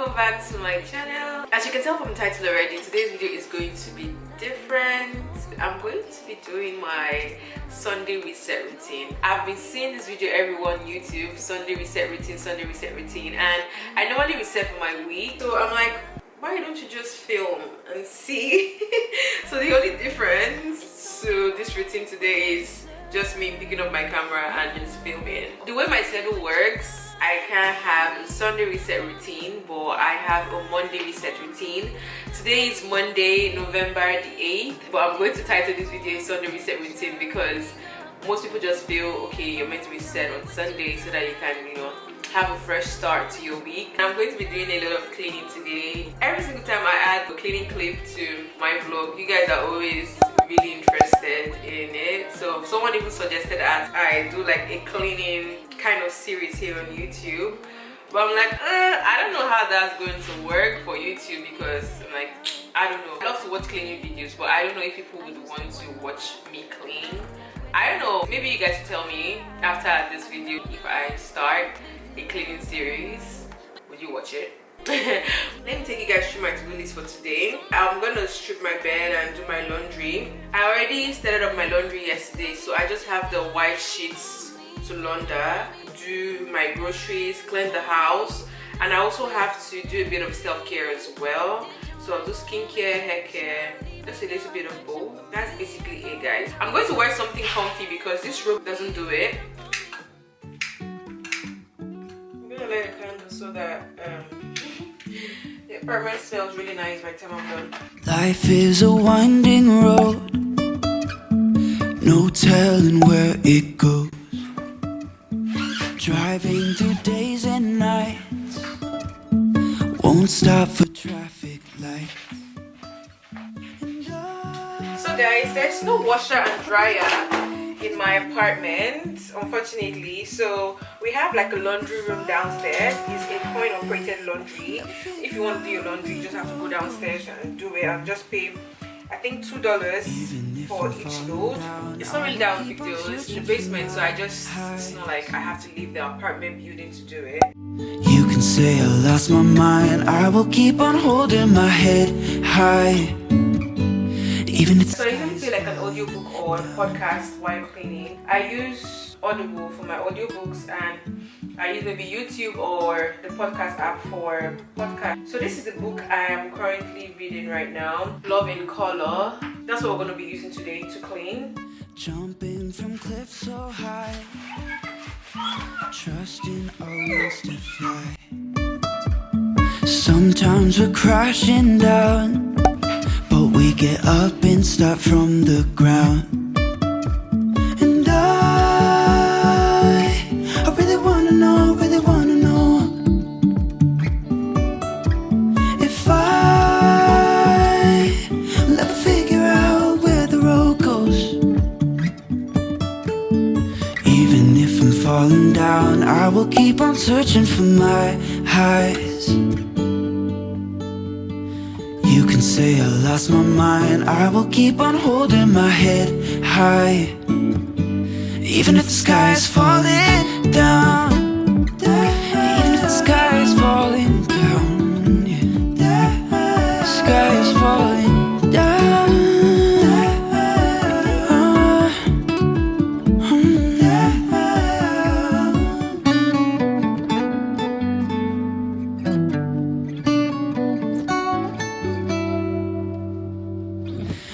welcome back to my channel. As you can tell from the title already, today's video is going to be different. I'm going to be doing my Sunday reset routine. I've been seeing this video everywhere on YouTube, Sunday reset routine, and I normally reset for my week, so I'm like, why don't you just film and see? So the only difference to this routine today is just me picking up my camera and just filming. The way my schedule works, I can have a Sunday reset routine, but I have a Monday reset routine. Today is Monday, November the 8th, but I'm going to title this video Sunday reset routine because most people just feel, okay, you're meant to reset on Sunday so that you can, you know, have a fresh start to your week. I'm going to be doing a lot of cleaning today. Every single time I add a cleaning clip to my vlog, you guys are always really interested in it. So someone even suggested that I do like a cleaning kind of series here on YouTube, but I'm like, I don't know how that's going to work for YouTube because I'm like, I don't know. I love to watch cleaning videos, but I don't know if people would want to watch me clean. I don't know, maybe you guys tell me after this video if I start a cleaning series, would you watch it? Let me take you guys through my to-do list for today. I'm gonna strip my bed and do my laundry. I already started up my laundry yesterday, so I just have the white sheets to launder, do my groceries, clean the house, and I also have to do a bit of self-care as well. So I'll do skincare, hair care, just a little bit of both. That's basically it, guys. I'm going to wear something comfy because this robe doesn't do it. I'm gonna light a candle so that the apartment smells really nice by the time I'm done. Life is a winding road, no telling where it goes. Driving through days and nights, won't stop for traffic lights. So guys, there's no washer and dryer in my apartment, unfortunately. So we have like a laundry room downstairs. It's a coin operated laundry. If you want to do your laundry, you just have to go downstairs and do it and just pay, I think, $2 for each load. It's not really that big deal. It's in the basement, so it's not like I have to leave the apartment building to do it. You can say I lost my mind, I will keep on holding my head high. Even if so, even play like an audiobook or a podcast while cleaning. I use Audible for my audiobooks, and I use maybe YouTube or the podcast app for podcast. So this is the book I am currently reading right now, Love in Color. That's what we're going to be using today to clean. jumping from cliffs so high, trusting our wings to fly. Sometimes we're crashing down, but we get up and start from the ground. And I really wanna know, if I will ever figure out where the road goes. Even if I'm falling down, I will keep on searching for my highs. You can say I lost my mind, I will keep on holding my head high. Even if the sky is falling down, even if the sky is falling down, yeah. The sky is falling down.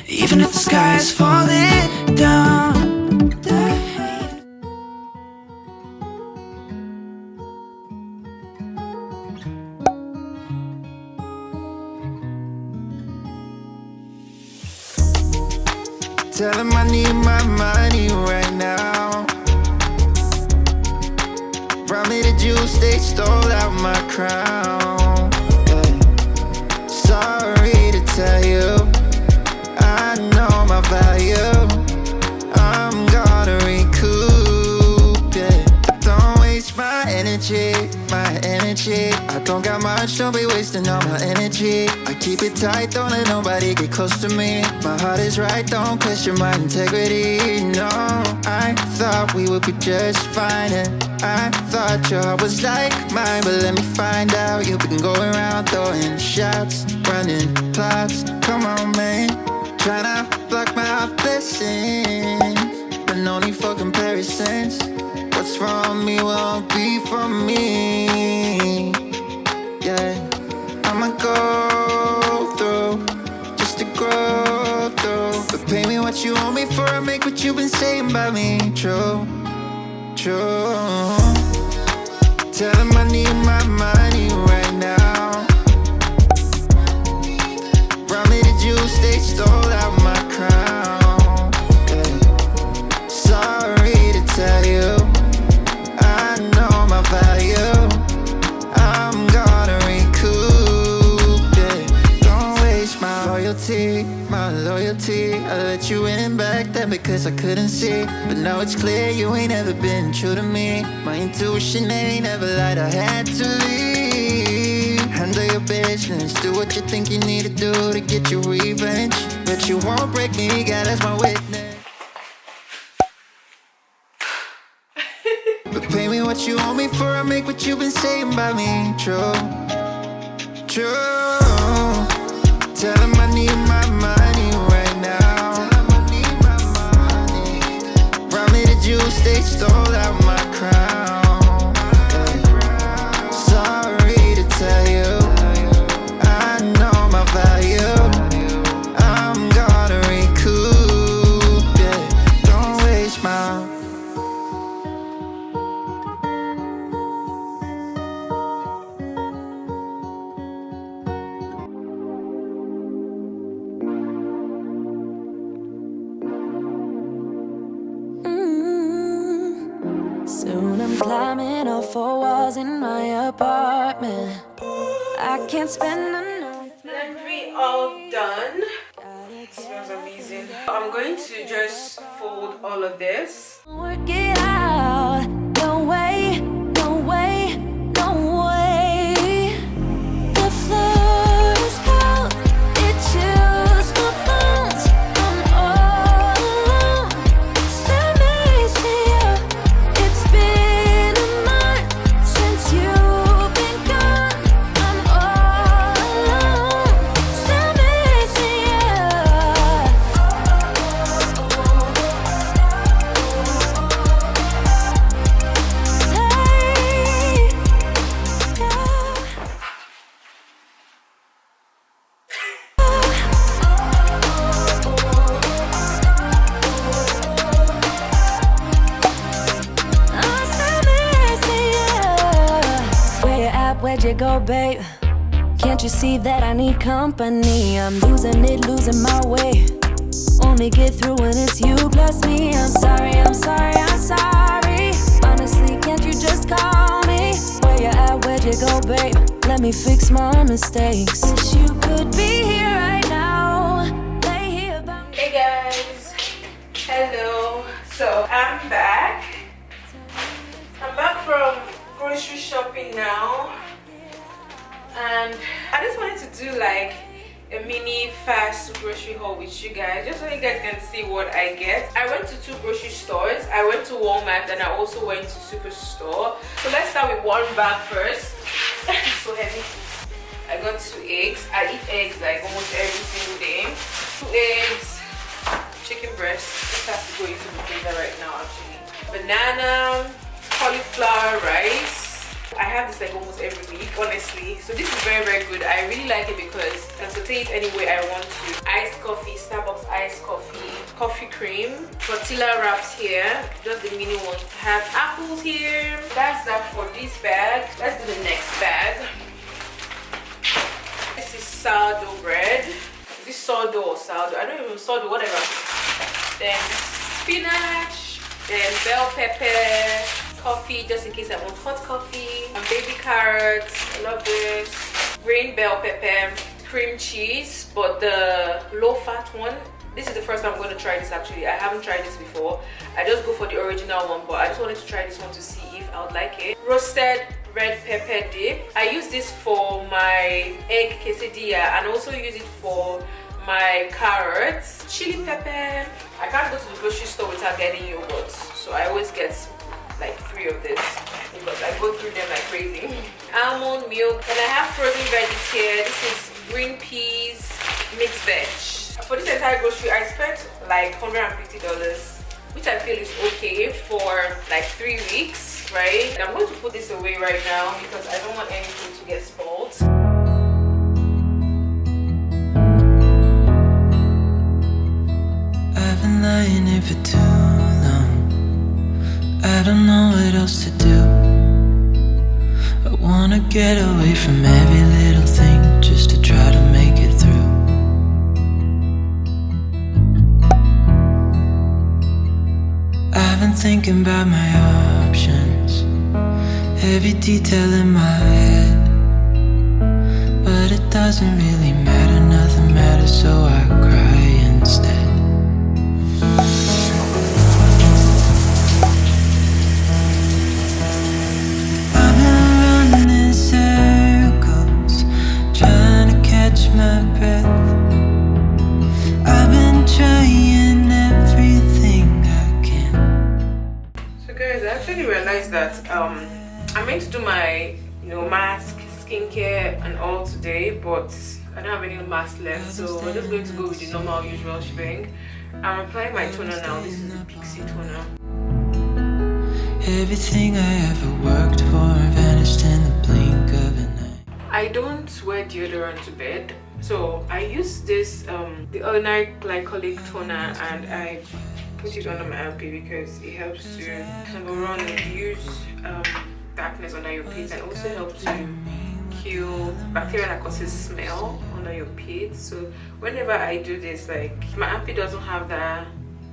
Even if the sky is falling down. Tell him I need my money right now. Probably the juice, they stole out my crown. Yeah. Sorry to tell you, I know my value. I'm gonna recoup, yeah. Don't waste my energy. I Don't got much, don't be wasting all my energy. I keep it tight, don't let nobody get close to me. My heart is right, don't question my integrity. No, I thought we would be just fine, and I thought your heart was like mine. But let me find out, you've been going around throwing shots, running plots. Come on, man, tryna block my blessings, but no need for comparisons. What's from me won't be from me. Yeah, I'ma go through just to grow through. But pay me what you owe me for, I make what you've been saying about me true, true. Tell them I need my money right now. From me the juice, they stole out my crown. Yeah. Sorry to tell you, I know my value. I'm gonna recoup, yeah. Don't waste my loyalty, my loyalty. I let you in back then because I couldn't see, but now it's clear you ain't ever been true to me. My intuition ain't never lied, I had to leave. Handle your business, do what you think you need to do to get your revenge. But you won't break me, God, that's my witness. But pay me what you owe me for, I make what you've been saying about me true, true. Tell them I need my money right now. From me the juice, they stole out my crown. Yeah. Sorry to tell you, I know my value. I'm gonna recoup, yeah. Don't waste my. Soon I'm climbing all 4 walls in my apartment. I can't spend the night. Laundry all done. It smells amazing. I'm going to just fold all of this. Work it out. No way, no way, no way. The floor is cold. It chills my bones. I'm all alone. Send me to you. It's been a month since you've been gone. I'm all alone. Send me to you. Hey, where you at? Where'd you go, babe? Can't you see that I need company? I'm losing it, losing my way. Only get through when it's you plus me. I'm sorry, I'm sorry, I'm sorry. Honestly, can't you just call me? Where you at? Where'd you go, babe? Let me fix my mistakes. Wish you could be here right now. Lay here by me. Hey guys, hello. So I'm back. I'm back from grocery shopping now, and I just wanted to do like a mini fast grocery haul with you guys, just so you guys can see what I get. I went to 2 grocery stores. I went to Walmart and I also went to Superstore. So let's start with one bag first. It's so heavy. I got 2 eggs. I eat eggs like almost every single day. 2 eggs, chicken breast. Just have to go into the freezer right now actually. Banana, cauliflower rice. I have this like almost every week, honestly. So this is very, very good. I really like it because I can saute it any way I want to. Iced coffee, Starbucks iced coffee, coffee cream, tortilla wraps here, just the mini ones. I have apples here. That's that for this bag. Let's do the next bag. This is sourdough bread. Is this sourdough or sourdough? I don't even know, sourdough, whatever. Then spinach, then bell pepper, coffee just in case I want hot coffee, and baby carrots. I love this. Green bell pepper, cream cheese, but the low fat one. This is the first time I'm going to try this actually. I haven't tried this before. I just go for the original one, but I just wanted to try this one to see if I would like it. Roasted red pepper dip. I use this for my egg quesadilla and also use it for my carrots. Chili pepper. I can't go to the grocery store without getting yogurt, so I always get like 3 of this because I go through them like crazy. Almond milk, and I have frozen veggies here. This is green peas, mixed veg. For this entire grocery, I spent like $150, which I feel is okay for like 3 weeks, right? I'm going to put this away right now because I don't want anything to get spoiled. I've been lying here for too long. I don't know what else to do. I wanna get away from every little thing just to try to make it through. I've been thinking about my options, every detail in my head, but it doesn't really matter, nothing matters, so I cry instead. I've been running in circles, trying to catch my breath. I've been trying everything I can. So guys, I actually realized that I'm meant to do my mask, skincare and all today, but I don't have any mask left, so we're just going to go with the normal usual shebang. I'm applying my toner now. This is the Pixie toner. Everything I ever worked for vanished in the blink of an eye. I don't wear deodorant to bed, so I use this the ordinary glycolic toner, and I put it under my armpit because it helps to number one reduce darkness under your pits and also help to kill bacteria that causes smell under your pits. So whenever I do this, like my armpit doesn't have that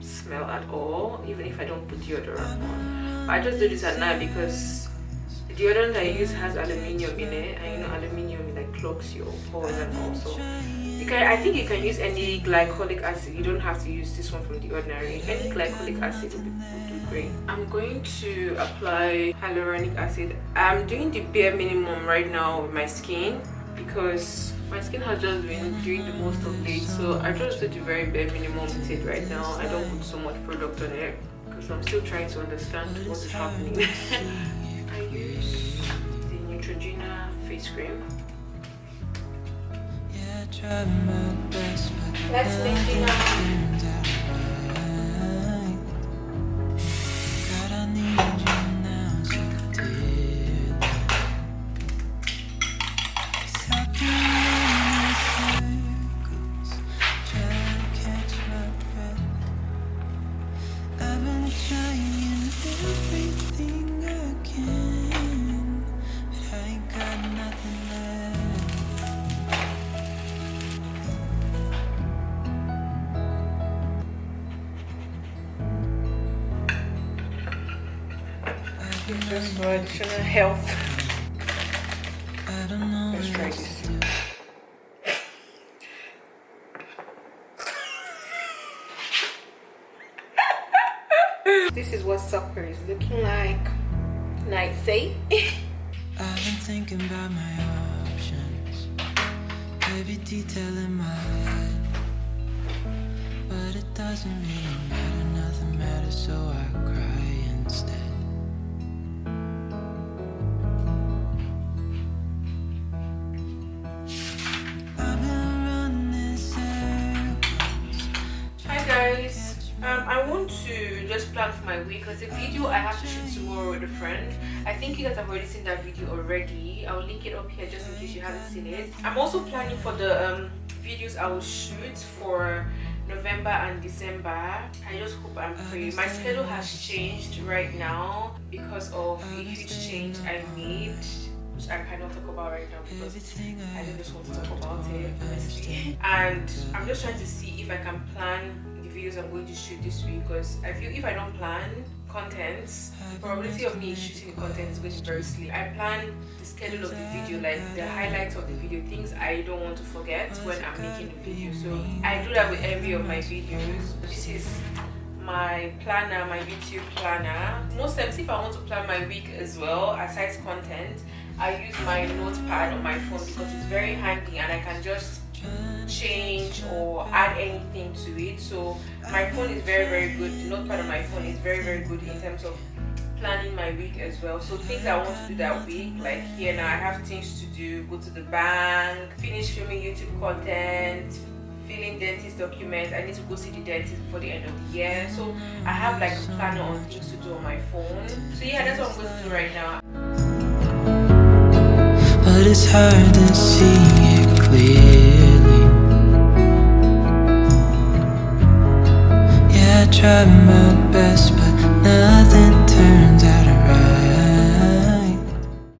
smell at all, even if I don't put deodorant on. I just do this at night because the deodorant I use has aluminium in it, and aluminium like clogs your pores. And also I think you can use any glycolic acid. You don't have to use this one from the ordinary. Any glycolic acid would do great. I'm going to apply hyaluronic acid. I'm doing the bare minimum right now with my skin because my skin has just been doing the most of late, so I just do the very bare minimum with it right now. I don't put so much product on it because I'm still trying to understand what is happening. I use the Neutrogena face cream. Let's make dinner. Just for additional health. Let's try this. This is what supper is looking like. Nice, eh? I've been thinking about my options, every detail in my head, but it doesn't really matter, nothing matters, so I cry instead. I want to just plan for my week because the video I have to shoot tomorrow with a friend. I think you guys have already seen that video already. I'll link it up here just in case you haven't seen it. I'm also planning for the videos I will shoot for November and December. I just hope and pray. My schedule has changed right now because of a huge change I made, which I cannot talk about right now because I don't just want to talk about it honestly. And I'm just trying to see if I can plan videos I'm going to shoot this week, because I feel if I don't plan content, the probability of me shooting the content is going to be very slim. I plan the schedule of the video, like the highlights of the video, things I don't want to forget when I'm making the video. So I do that with every of my videos. This is my planner, my YouTube planner. Most times if I want to plan my week as well, aside content, I use my notepad on my phone because it's very handy and I can just change or add anything to it. So my phone is very good. The notepad on my phone is very good in terms of planning my week as well. So things I want to do that week, like here now I have things to do, go to the bank, finish filming YouTube content, filling dentist documents. I need to go see the dentist before the end of the year. So I have like a planner on things to do on my phone. So yeah, that's what I'm going to do right now. But it's hard to see it clearly. Yeah, I try my best, but